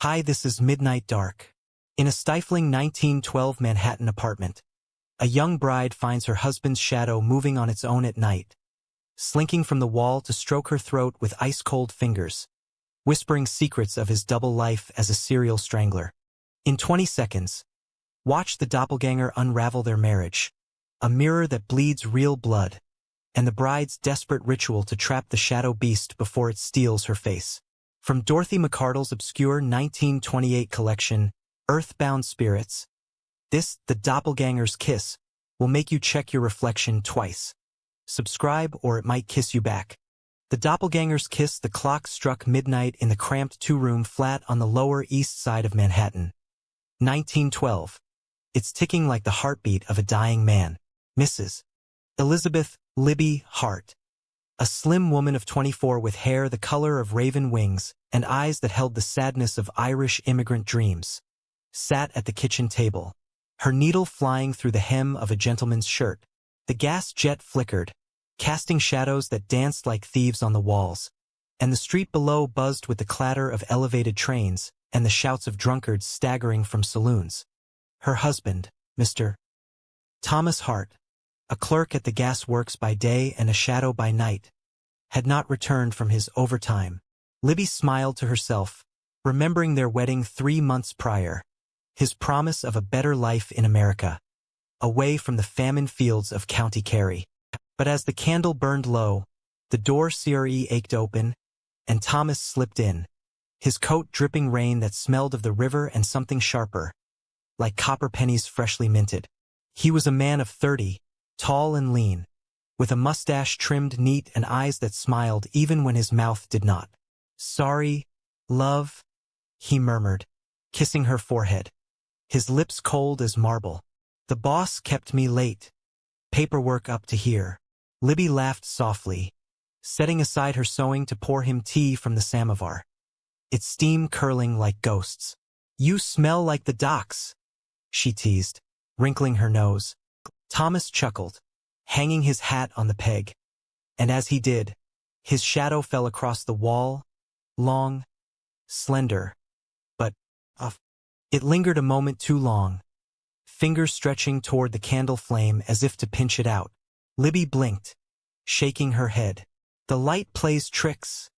Hi, this is Midnight Dark. In a stifling 1912 Manhattan apartment, a young bride finds her husband's shadow moving on its own at night, slinking from the wall to stroke her throat with ice-cold fingers, whispering secrets of his double life as a serial strangler. In 20 seconds, watch the doppelganger unravel their marriage, a mirror that bleeds real blood, and the bride's desperate ritual to trap the shadow beast before it steals her face. From Dorothy Macardle's obscure 1928 collection, Earthbound Spirits, this, The Doppelganger's Kiss, will make you check your reflection twice. Subscribe or it might kiss you back. The Doppelganger's Kiss. The clock struck midnight in the cramped two-room flat on the Lower East Side of Manhattan. 1912. It's ticking like the heartbeat of a dying man. Mrs. Elizabeth Libby Hart, a slim woman of 24 with hair the color of raven wings and eyes that held the sadness of Irish immigrant dreams, sat at the kitchen table, her needle flying through the hem of a gentleman's shirt. The gas jet flickered, casting shadows that danced like thieves on the walls, and the street below buzzed with the clatter of elevated trains and the shouts of drunkards staggering from saloons. Her husband, Mr. Thomas Hart, a clerk at the gas works by day and a shadow by night, had not returned from his overtime. Libby smiled to herself, remembering their wedding 3 months prior, his promise of a better life in America, away from the famine fields of County Kerry. But as the candle burned low, the door ached open, and Thomas slipped in, his coat dripping rain that smelled of the river and something sharper, like copper pennies freshly minted. He was a man of 30, tall and lean, with a mustache trimmed neat and eyes that smiled even when his mouth did not. "Sorry, love," he murmured, kissing her forehead, his lips cold as marble. "The boss kept me late. Paperwork up to here." Libby laughed softly, setting aside her sewing to pour him tea from the samovar, its steam curling like ghosts. "You smell like the docks," she teased, wrinkling her nose. Thomas chuckled, hanging his hat on the peg, and as he did, his shadow fell across the wall, long, slender, but, it lingered a moment too long, fingers stretching toward the candle flame as if to pinch it out. Libby blinked, shaking her head. "The light plays tricks,"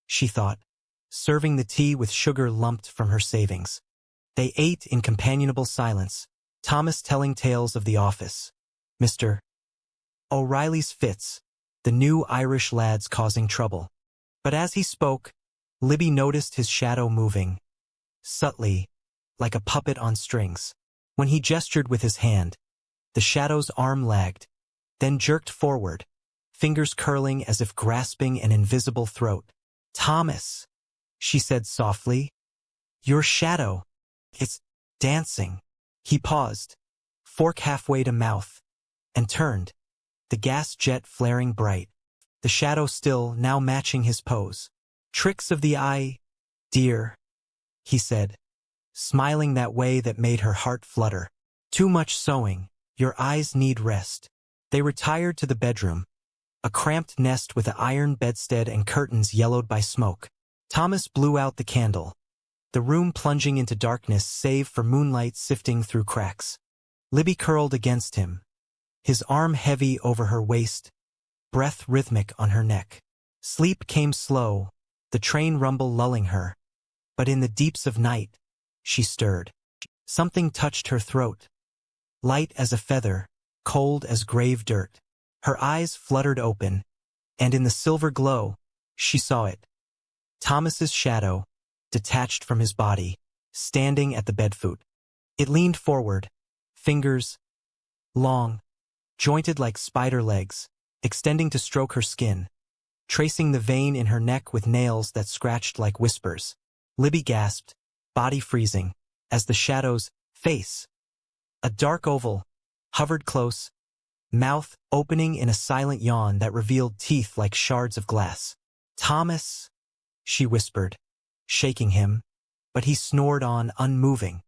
she thought, serving the tea with sugar lumped from her savings. They ate in companionable silence, Thomas telling tales of the office, Mr. O'Reilly's fits, the new Irish lads causing trouble. But as he spoke, Libby noticed his shadow moving, subtly, like a puppet on strings. When he gestured with his hand, the shadow's arm lagged, then jerked forward, fingers curling as if grasping an invisible throat. "Thomas," she said softly, "your shadow, it's dancing." He paused, fork halfway to mouth, and turned, the gas jet flaring bright, the shadow still now matching his pose. "Tricks of the eye, dear," he said, smiling that way that made her heart flutter. "Too much sewing, your eyes need rest." They retired to the bedroom, a cramped nest with an iron bedstead and curtains yellowed by smoke. Thomas blew out the candle, the room plunging into darkness save for moonlight sifting through cracks. Libby curled against him, his arm heavy over her waist, breath rhythmic on her neck. Sleep came slow, the train rumble lulling her, but in the deeps of night, she stirred. Something touched her throat, light as a feather, cold as grave dirt. Her eyes fluttered open, and in the silver glow, she saw it. Thomas's shadow, detached from his body, standing at the bedfoot. It leaned forward, fingers, long, jointed like spider legs, extending to stroke her skin, tracing the vein in her neck with nails that scratched like whispers. Libby gasped, body freezing, as the shadow's face, a dark oval, hovered close, mouth opening in a silent yawn that revealed teeth like shards of glass. "Thomas," she whispered, shaking him, but he snored on, unmoving.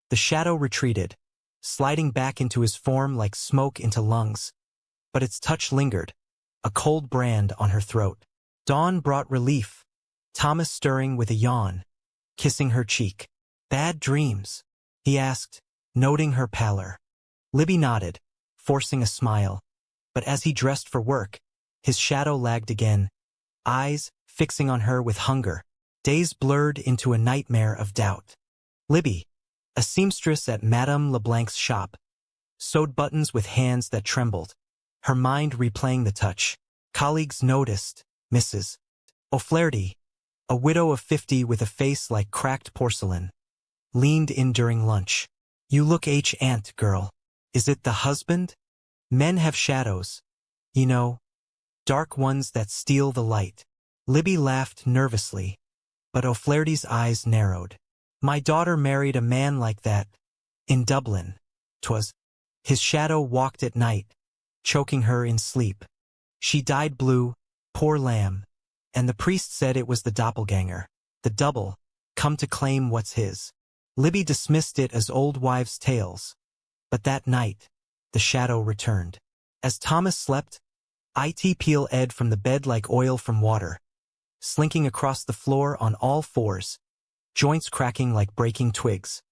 The shadow retreated, sliding back into his form like smoke into lungs, but its touch lingered, a cold brand on her throat. Dawn brought relief, Thomas stirring with a yawn, kissing her cheek. "Bad dreams?" he asked, noting her pallor. Libby nodded, forcing a smile. But as he dressed for work, his shadow lagged again, eyes fixing on her with hunger. Days blurred into a nightmare of doubt. Libby, a seamstress at Madame Leblanc's shop, sewed buttons with hands that trembled, her mind replaying the touch. Colleagues noticed. Mrs. O'Flaherty, a widow of 50 with a face like cracked porcelain, leaned in during lunch. "You look Aunt, girl. Is it the husband? Men have shadows, you know, dark ones that steal the light." Libby laughed nervously, but O'Flaherty's eyes narrowed. "My daughter married a man like that, in Dublin. 'Twas. His shadow walked at night, choking her in sleep. She died blue, poor lamb, and the priest said it was the doppelganger, the double, come to claim what's his." Libby dismissed it as old wives' tales. But that night, the shadow returned. As Thomas slept, it peeled from the bed like oil from water, slinking across the floor on all fours, joints cracking like breaking twigs.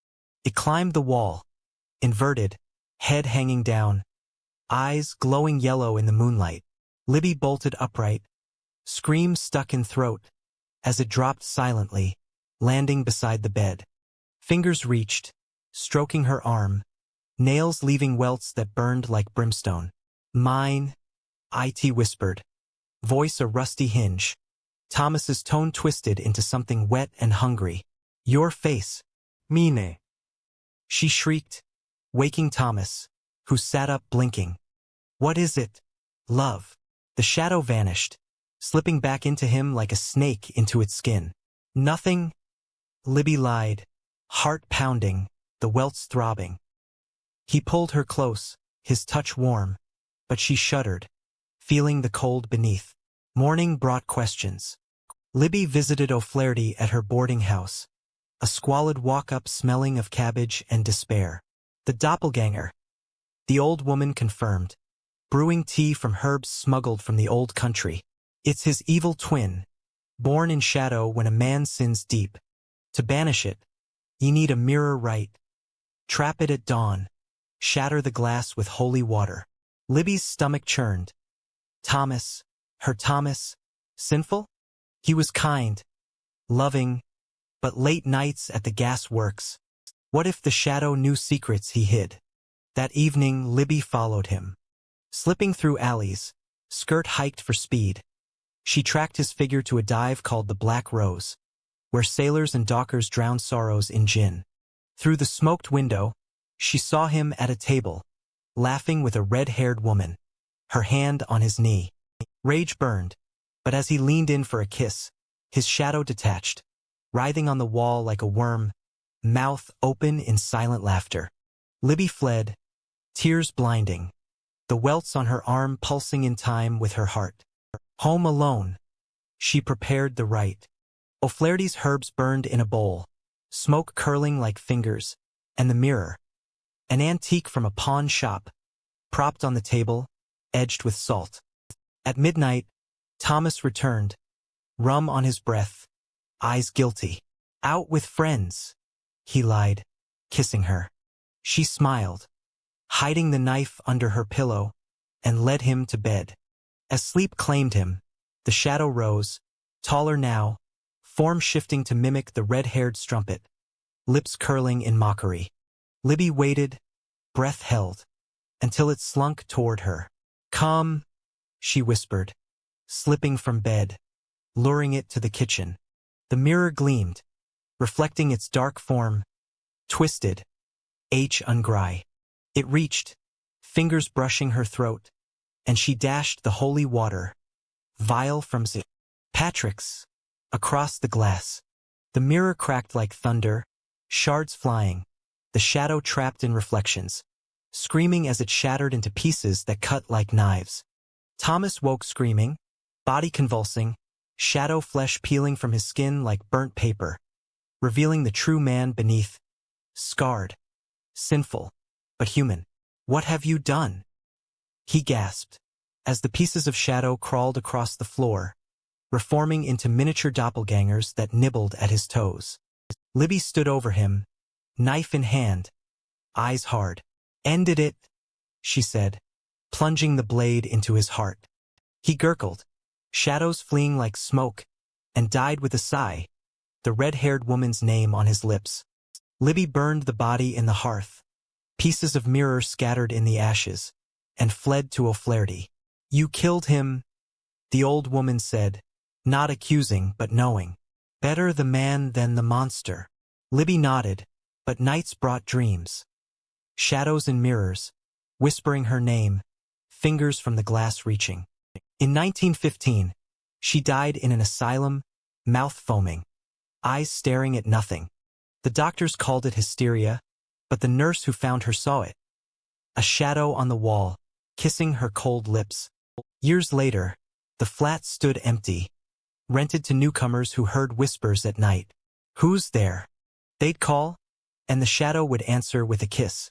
It climbed the wall, inverted, head hanging down, eyes glowing yellow in the moonlight. Libby bolted upright, scream stuck in throat, as it dropped silently, landing beside the bed. Fingers reached, stroking her arm, nails leaving welts that burned like brimstone. "Mine," it whispered, voice a rusty hinge. Thomas's tone twisted into something wet and hungry. "Your face, Mine," she shrieked, waking Thomas, who sat up blinking. "What is it, love?" The shadow vanished, slipping back into him like a snake into its skin. "Nothing," Libby lied, heart pounding, the welts throbbing. He pulled her close, his touch warm, but she shuddered, feeling the cold beneath. Morning brought questions. Libby visited O'Flaherty at her boarding house, a squalid walk-up smelling of cabbage and despair. "The doppelganger," the old woman confirmed, brewing tea from herbs smuggled from the old country. "It's his evil twin, born in shadow when a man sins deep. To banish it, ye need a mirror right. Trap it at dawn, shatter the glass with holy water." Libby's stomach churned. Thomas, her Thomas, sinful? He was kind, loving, but late nights at the gas works. What if the shadow knew secrets he hid? That evening, Libby followed him. Slipping through alleys, skirt hiked for speed. She tracked his figure to a dive called the Black Rose, where sailors and dockers drowned sorrows in gin. Through the smoked window, she saw him at a table, laughing with a red-haired woman, her hand on his knee. Rage burned, but as he leaned in for a kiss, his shadow detached, writhing on the wall like a worm, mouth open in silent laughter. Libby fled, tears blinding, the welts on her arm pulsing in time with her heart. Home alone, she prepared the rite. O'Flaherty's herbs burned in a bowl, smoke curling like fingers, and the mirror, an antique from a pawn shop, propped on the table, edged with salt. At midnight, Thomas returned, rum on his breath, eyes guilty. "Out with friends," he lied, kissing her. She smiled, hiding the knife under her pillow, and led him to bed. As sleep claimed him, the shadow rose, taller now, form shifting to mimic the red-haired strumpet, lips curling in mockery. Libby waited, breath held, until it slunk toward her. "Come," she whispered, slipping from bed, luring it to the kitchen. The mirror gleamed, reflecting its dark form, twisted, ungry. It reached, fingers brushing her throat, and she dashed the holy water, vial from St. Patrick's, across the glass. The mirror cracked like thunder, shards flying, the shadow trapped in reflections, screaming as it shattered into pieces that cut like knives. Thomas woke screaming, body convulsing, shadow flesh peeling from his skin like burnt paper, revealing the true man beneath, scarred, sinful, but human. "What have you done?" he gasped, as the pieces of shadow crawled across the floor, reforming into miniature doppelgangers that nibbled at his toes. Libby stood over him, knife in hand, eyes hard. "Ended it," she said, plunging the blade into his heart. He gurgled, shadows fleeing like smoke, and died with a sigh, the red-haired woman's name on his lips. Libby burned the body in the hearth, pieces of mirror scattered in the ashes, and fled to O'Flaherty. "You killed him," the old woman said, not accusing but knowing. "Better the man than the monster." Libby nodded, but nights brought dreams. Shadows in mirrors, whispering her name, fingers from the glass reaching. In 1915, she died in an asylum, mouth foaming, eyes staring at nothing. The doctors called it hysteria, but the nurse who found her saw it. A shadow on the wall, kissing her cold lips. Years later, the flat stood empty, rented to newcomers who heard whispers at night. "Who's there?" They'd call, and the shadow would answer with a kiss.